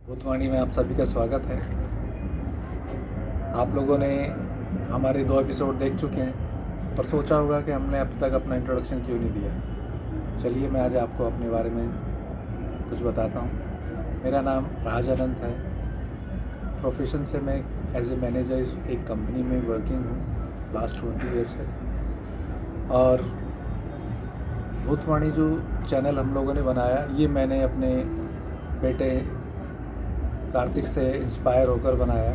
भूतवाणी में आप सभी का स्वागत है। आप लोगों ने हमारे 2 एपिसोड देख चुके हैं, पर सोचा होगा कि हमने अब तक अपना इंट्रोडक्शन क्यों नहीं दिया। चलिए मैं आज आपको अपने बारे में कुछ बताता हूँ। मेरा नाम राज अनंत है। प्रोफेशन से मैं एज ए मैनेजर एक कंपनी में वर्किंग हूँ लास्ट 20 ईयर्स से। और भूतवाणी जो चैनल हम लोगों ने बनाया, ये मैंने अपने बेटे कार्तिक से इंस्पायर होकर बनाया।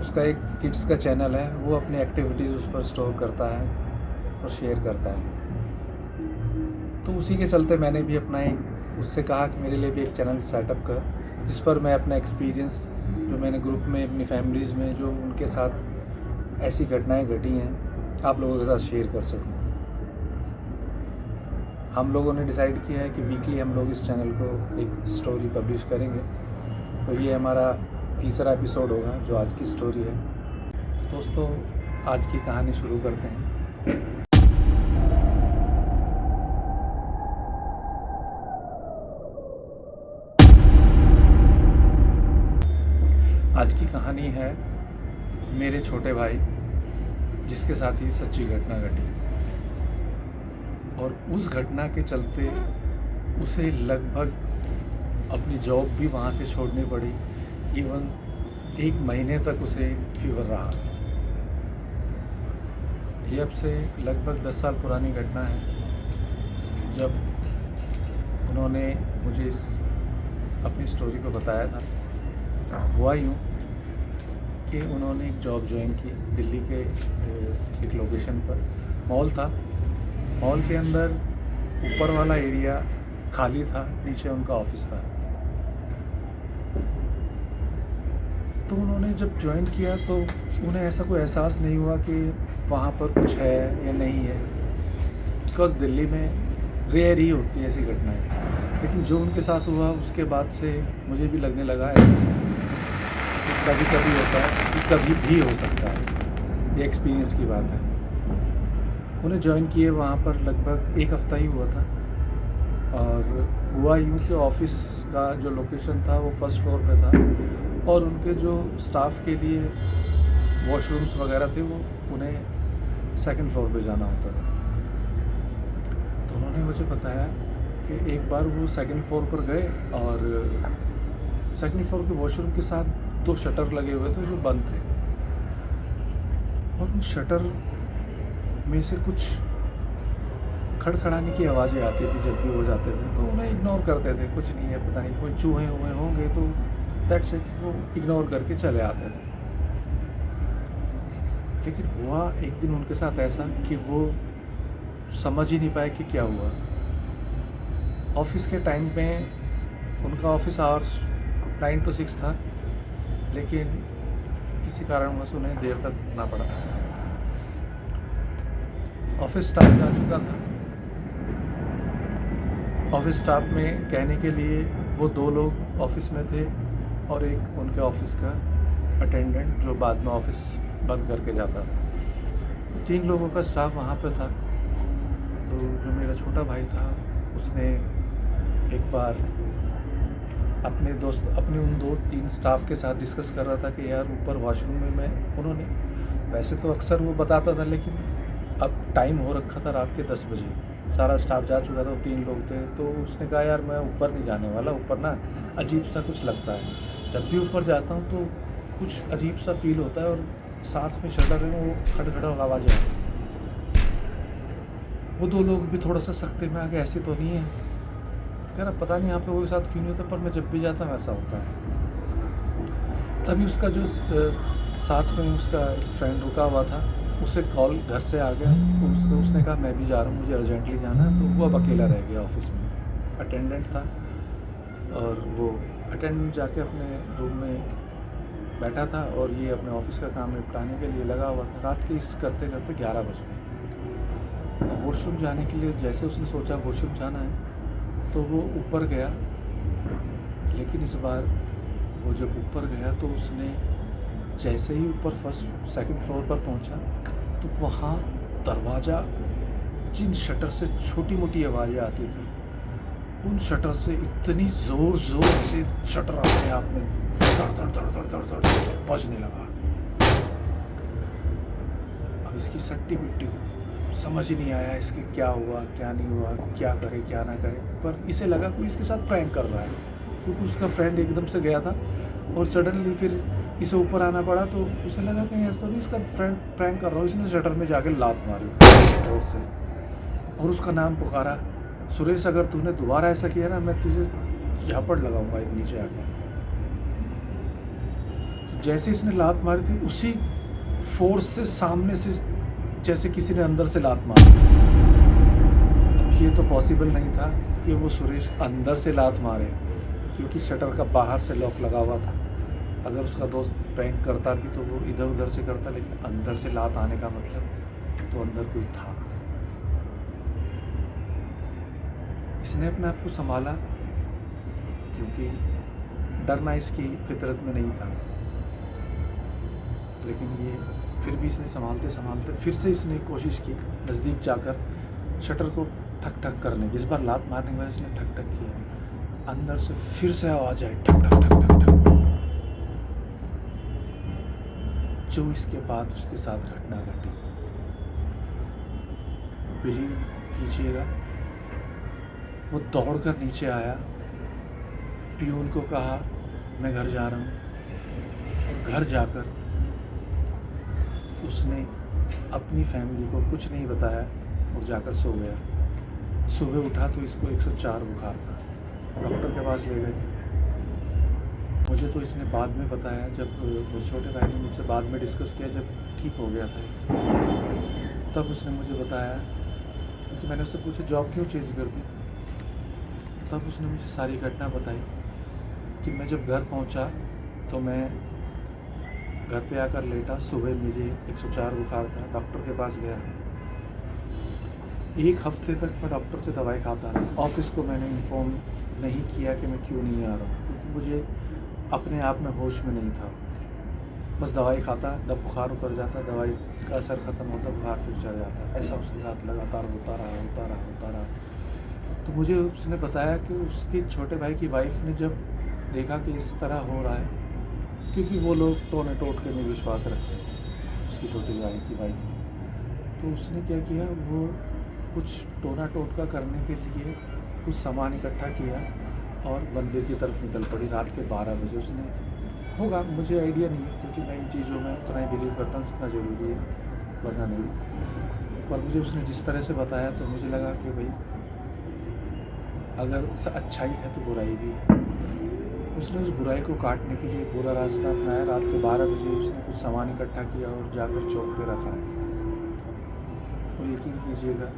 उसका एक किड्स का चैनल है, वो अपनी एक्टिविटीज़ उस पर स्टोर करता है और शेयर करता है। तो उसी के चलते मैंने भी अपना एक उससे कहा कि मेरे लिए भी एक चैनल सेटअप कर, जिस पर मैं अपना एक्सपीरियंस जो मैंने ग्रुप में अपनी फैमिलीज़ में जो उनके साथ ऐसी घटनाएं घटी हैं आप लोगों के साथ शेयर कर सकूँ। हम लोगों ने डिसाइड किया है कि वीकली हम लोग इस चैनल को एक स्टोरी पब्लिश करेंगे। तो ये हमारा तीसरा एपिसोड होगा जो आज की स्टोरी है। तो दोस्तों, आज की कहानी शुरू करते हैं। आज की कहानी है मेरे छोटे भाई, जिसके साथ ही सच्ची घटना घटी। और उस घटना के चलते उसे लगभग अपनी जॉब भी वहाँ से छोड़नी पड़ी। इवन 1 महीने तक उसे फीवर रहा। ये अब से लगभग 10 साल पुरानी घटना है, जब उन्होंने मुझे अपनी स्टोरी को बताया था। हुआ यूँ कि उन्होंने एक जॉब ज्वाइन की दिल्ली के एक लोकेशन पर। मॉल था, मॉल के अंदर ऊपर वाला एरिया खाली था, नीचे उनका ऑफिस था। तो उन्होंने जब ज्वाइन किया तो उन्हें ऐसा कोई एहसास नहीं हुआ कि वहाँ पर कुछ है या नहीं है, बिकॉज दिल्ली में रेयर ही होती है ऐसी घटनाएं। लेकिन जो उनके साथ हुआ उसके बाद से मुझे भी लगने लगा है कि कभी कभी होता है कि कभी भी हो सकता है। ये एक्सपीरियंस की बात है। उन्हें ज्वाइन किए वहाँ पर लगभग 1 हफ़्ता ही हुआ था। और हुआ यूँ कि ऑफिस का जो लोकेशन था वो फर्स्ट फ्लोर पे था, और उनके जो स्टाफ के लिए वॉशरूम्स वगैरह थे वो उन्हें सेकंड फ्लोर पे जाना होता था। तो उन्होंने मुझे बताया कि एक बार वो सेकंड फ्लोर पर गए और सेकंड फ्लोर के वॉशरूम के साथ 2 शटर लगे हुए थे जो बंद थे। और उन शटर में से कुछ खड़खड़ाने की आवाज़ें आती थी जब भी हो जाते थे। तो उन्हें इग्नोर करते थे, कुछ नहीं है, पता नहीं कोई चूहे हुए होंगे, तो दैट्स इट, वो इग्नोर करके चले आते थे। लेकिन हुआ एक दिन उनके साथ ऐसा कि वो समझ ही नहीं पाए कि क्या हुआ। ऑफिस के टाइम पे उनका ऑफिस आवर्स 9 to 6 था, लेकिन किसी कारणवश उन्हें देर तक रुकना पड़ा। ऑफिस स्टाफ जा चुका था। ऑफिस स्टाफ में कहने के लिए वो 2 लोग ऑफिस में थे और एक उनके ऑफिस का अटेंडेंट जो बाद में ऑफिस बंद करके जाता था। 3 लोगों का स्टाफ वहाँ पे था। तो जो मेरा छोटा भाई था उसने एक बार अपने उन 2-3 स्टाफ के साथ डिस्कस कर रहा था कि यार ऊपर वॉशरूम में उन्होंने, वैसे तो अक्सर वो बताता था, लेकिन अब टाइम हो रखा था रात के 10 बजे, सारा स्टाफ जा चुका था, 3 लोग थे। तो उसने कहा यार मैं ऊपर नहीं जाने वाला, ऊपर ना अजीब सा कुछ लगता है। जब भी ऊपर जाता हूँ तो कुछ अजीब सा फील होता है, और साथ में शटर है वो खड़खड़ा आवाज़ आती है। वो 2 लोग भी थोड़ा सा सख्ते में आ गए, ऐसे तो नहीं है। कह रहा पता नहीं यहाँ पे वो साथ क्यों नहीं होता, पर मैं जब भी जाता हूँ ऐसा होता है। तभी उसका जो साथ में उसका फ्रेंड रुका हुआ था, उसे कॉल घर से आ गया। तो उसने कहा मैं भी जा रहा हूँ, मुझे अर्जेंटली जाना है। तो वो अब अकेला रह गया ऑफिस में। अटेंडेंट था और वो अटेंडेंट जाके अपने रूम में बैठा था और ये अपने ऑफिस का काम निपटाने के लिए लगा हुआ था। रात के इस करते करते 11 बज गए। और वॉशरूम जाने के लिए जैसे उसने सोचा वॉशरूम जाना है, तो वो ऊपर गया। लेकिन इस बार वो जब ऊपर गया तो उसने जैसे ही ऊपर सेकंड फ्लोर पर पहुंचा, तो वहाँ दरवाज़ा, जिन शटर से छोटी मोटी आवाज़ें आती थी, उन शटर से इतनी ज़ोर ज़ोर से शटर अपने आप में धड़ धड़ धड़ धड़ धड़ धड़ धड़ बजने लगा। अब इसकी सट्टी पिट्टी को समझ ही नहीं आया इसके क्या हुआ क्या नहीं हुआ, क्या करे क्या ना करे, पर इसे लगा कोई इसके साथ प्रैंक कर रहा है, क्योंकि उसका फ्रेंड एकदम से गया था और सडनली फिर इसे ऊपर आना पड़ा, तो उसे लगा कहीं ऐसा नहीं इसका फ्रेंड प्रैंक कर रहा हो। इसने शटर में जाके लात मारी जोर से और उसका नाम पुकारा, सुरेश अगर तूने दोबारा ऐसा किया ना मैं तुझे झापड़ लगाऊंगा एक नीचे आके। तो जैसे इसने लात मारी थी उसी फोर्स से सामने से जैसे किसी ने अंदर से लात मारी। अब ये तो पॉसिबल नहीं था कि वो सुरेश अंदर से लात मारे, क्योंकि शटर का बाहर से लॉक लगा हुआ था। अगर उसका दोस्त प्रैंक करता भी तो वो इधर उधर से करता, लेकिन अंदर से लात आने का मतलब तो अंदर कोई था। इसने अपने आप को संभाला, क्योंकि डरना इसकी फितरत में नहीं था, लेकिन ये फिर भी इसने संभालते संभालते फिर से इसने कोशिश की नज़दीक जाकर शटर को ठक ठक करने की। इस बार लात मारने के बाद इसने ठक ठक किया, अंदर से फिर से आवाज़ आई ठक ठक ठक ठक ठक। जो इसके बाद उसके साथ घटना घटी, बिलीव कीजिएगा, वो दौड़कर नीचे आया, पियून को कहा मैं घर जा रहा हूँ। घर जाकर उसने अपनी फैमिली को कुछ नहीं बताया और जाकर सो गया। सुबह उठा तो इसको 104 बुखार था, डॉक्टर के पास ले गए। मुझे तो इसने बाद में बताया, जब मेरे छोटे भाई ने मुझसे बाद में डिस्कस किया, जब ठीक हो गया था तब उसने मुझे बताया, क्योंकि मैंने उससे पूछा जॉब क्यों चेंज कर दी, तब उसने मुझे सारी घटना बताई कि मैं जब घर पहुंचा तो मैं घर पे आकर लेटा, सुबह मुझे 104 बुखार था, डॉक्टर के पास गया। एक हफ्ते तक मैं डॉक्टर से दवाई खाता रहा। ऑफिस को मैंने इन्फॉर्म नहीं किया कि मैं क्यों नहीं आ रहा हूँ, क्योंकि मुझे अपने आप में होश में नहीं था। बस दवाई खाता, जब बुखार उतर जाता, दवाई का असर ख़त्म होता, बुखार फिर चढ़ जाता। ऐसा उसके साथ लगातार होता रहा। तो मुझे उसने बताया कि उसके छोटे भाई की वाइफ ने जब देखा कि इस तरह हो रहा है, क्योंकि वो लोग टोने टोटके में विश्वास रखते हैं, उसकी छोटी भाई की वाइफ ने, तो उसने क्या किया, वो कुछ टोना टोटका करने के लिए कुछ सामान इकट्ठा किया और मंदिर की तरफ निकल पड़ी। रात के 12 बजे उसने, होगा मुझे आइडिया नहीं है, क्योंकि मैं इन चीज़ों में उतना ही बिलीव करता हूँ जितना ज़रूरी है, वरना नहीं। पर मुझे उसने जिस तरह से बताया तो मुझे लगा कि भाई अगर अच्छाई है तो बुराई भी है। उसने उस बुराई को काटने के लिए पूरा रास्ता अपनाया। रात के 12 बजे उसने कुछ सामान इकट्ठा किया और जाकर चौक पे रखा है, और यकीन कीजिएगा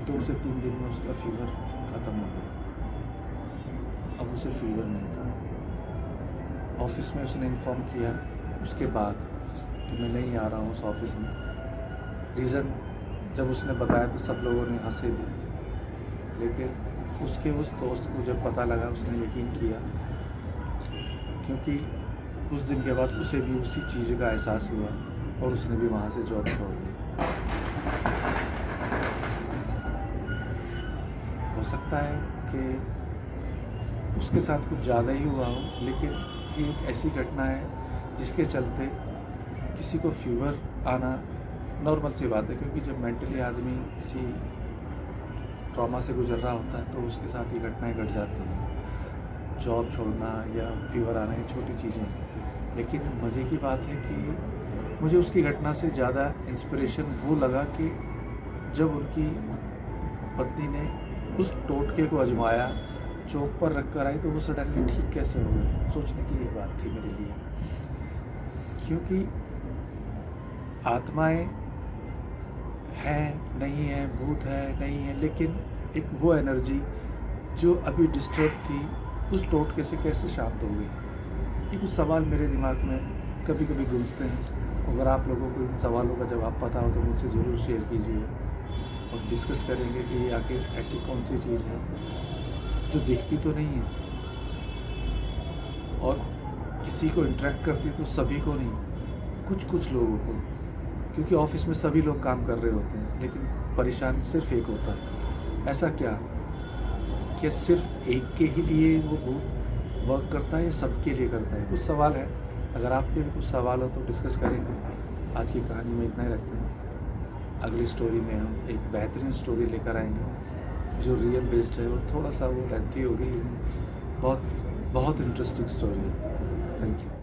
2 से 3 दिन में उसका फीवर ख़त्म हो गया। अब उसे फीवर नहीं था। ऑफिस में उसने इन्फॉर्म किया उसके बाद कि मैं नहीं आ रहा हूँ उस ऑफिस में। रीज़न जब उसने बताया तो सब लोगों ने हंसे भी, लेकिन उसके उस दोस्त को जब पता लगा उसने यकीन किया, क्योंकि उस दिन के बाद उसे भी उसी चीज़ का एहसास हुआ और उसने भी वहाँ से जॉब छोड़ दी। हो सकता है कि उसके साथ कुछ ज़्यादा ही हुआ हो, लेकिन ये एक ऐसी घटना है जिसके चलते किसी को फीवर आना नॉर्मल सी बात है, क्योंकि जब मेंटली आदमी किसी ट्रॉमा से गुजर रहा होता है तो उसके साथ ये घटनाएं घट जाती हैं। जॉब छोड़ना या फीवर आना ये छोटी चीज़ें हैं, लेकिन मज़े की बात है कि मुझे उसकी घटना से ज़्यादा इंस्पिरेशन वो लगा कि जब उनकी पत्नी ने उस टोटके को आजमाया, चौक पर रख कर आई, तो वो सडनली ठीक कैसे हो गए। सोचने की ये बात थी मेरे लिए, क्योंकि आत्माएं हैं नहीं है, भूत है नहीं है, लेकिन एक वो एनर्जी जो अभी डिस्टर्ब थी उस टोटके से कैसे शांत हो गई। ये कुछ सवाल मेरे दिमाग में कभी कभी गूंजते हैं। अगर आप लोगों को इन सवालों का जवाब पता हो तो मुझसे ज़रूर शेयर कीजिए और डिस्कस करेंगे कि आखिर ऐसी कौन सी चीज़ है जो दिखती तो नहीं है और किसी को इंटरेक्ट करती तो सभी को नहीं, कुछ लोगों को। क्योंकि ऑफिस में सभी लोग काम कर रहे होते हैं, लेकिन परेशान सिर्फ एक होता है। ऐसा क्या क्या सिर्फ एक के ही लिए वो भूत वर्क करता है या सबके लिए करता है? कुछ सवाल है, अगर आपके भी कुछ सवाल हो तो डिस्कस करेंगे। आज की कहानी में इतना ही रखते हैं। अगली स्टोरी में हम एक बेहतरीन स्टोरी लेकर आएंगे जो रियल बेस्ड है और थोड़ा सा वो लेंथी होगी, लेकिन बहुत बहुत इंटरेस्टिंग स्टोरी है। Thank you.